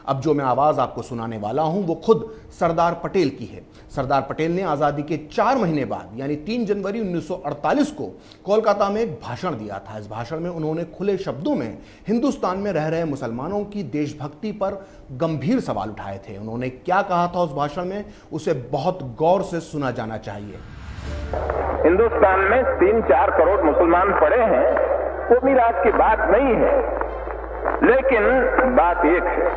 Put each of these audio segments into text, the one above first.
अब जो मैं आवाज आपको सुनाने वाला हूं वो खुद सरदार पटेल की है। सरदार पटेल ने आजादी के 4 महीने बाद यानी 3 जनवरी 1948 को कोलकाता में एक भाषण दिया था। इस भाषण में उन्होंने खुले शब्दों में हिंदुस्तान में रह रहे मुसलमानों की देशभक्ति पर गंभीर सवाल उठाए थे। उन्होंने क्या कहा था उस भाषण में, उसे बहुत गौर से सुना जाना चाहिए। हिंदुस्तान में 3-4 करोड़ मुसलमान पड़े हैं, वो मिराज की बात नहीं है, लेकिन बात एक है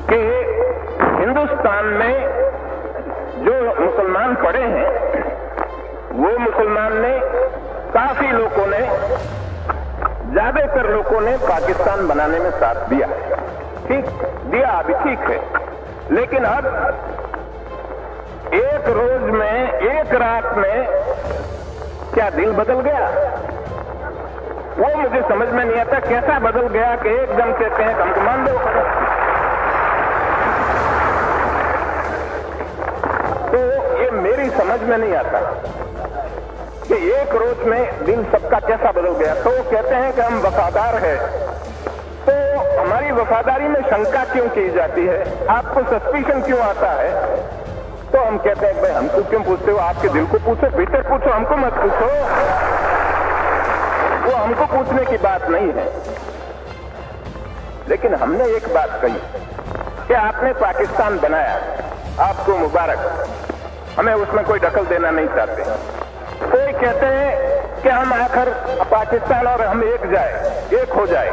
कि हिंदुस्तान में जो मुसलमान पड़े हैं वो मुसलमान ने, काफी लोगों ने, ज्यादातर लोगों ने पाकिस्तान बनाने में साथ दिया। ठीक दिया, अभी ठीक है, लेकिन अब एक रोज में, एक रात में क्या दिल बदल गया? वो मुझे समझ में नहीं आता कैसा बदल गया कि एकदम कहते हैं हमको मान दो। तो ये मेरी समझ में नहीं आता कि एक रोज में दिल सबका कैसा बदल गया। तो वो कहते हैं कि हम वफादार हैं, तो हमारी वफादारी में शंका क्यों की जाती है? आपको सस्पिशन क्यों आता है? तो हम कहते हैं भाई हमको क्यों पूछते हो? आपके दिल को पूछो, भीतर पूछो, हमको मत पूछो। वो हमको पूछने की बात नहीं है। लेकिन हमने एक बात कही कि आपने पाकिस्तान बनाया, आपको मुबारक, हमें उसमें कोई दखल देना नहीं चाहते। कोई कहते हैं कि हम आखिर पाकिस्तान और हम एक हो जाए।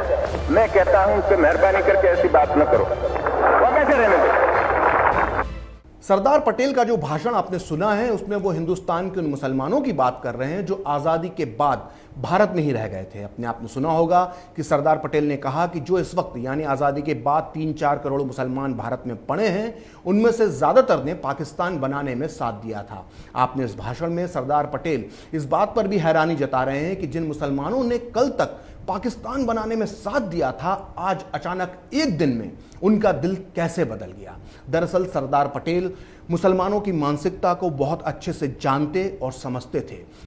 मैं कहता हूं कि मेहरबानी करके ऐसी बात न करो, वो कैसे रहने दो। सरदार पटेल का जो भाषण आपने सुना है उसमें वो हिंदुस्तान के उन मुसलमानों की बात कर रहे हैं जो आज़ादी के बाद भारत में ही रह गए थे। अपने आपने सुना होगा कि सरदार पटेल ने कहा कि जो इस वक्त यानी आज़ादी के बाद 3-4 करोड़ मुसलमान भारत में पड़े हैं, उनमें से ज़्यादातर ने पाकिस्तान बनाने में साथ दिया था। आपने इस भाषण में सरदार पटेल इस बात पर भी हैरानी जता रहे हैं कि जिन मुसलमानों ने कल तक पाकिस्तान बनाने में साथ दिया था, आज अचानक एक दिन में उनका दिल कैसे बदल गया। दरअसल सरदार पटेल मुसलमानों की मानसिकता को बहुत अच्छे से जानते और समझते थे।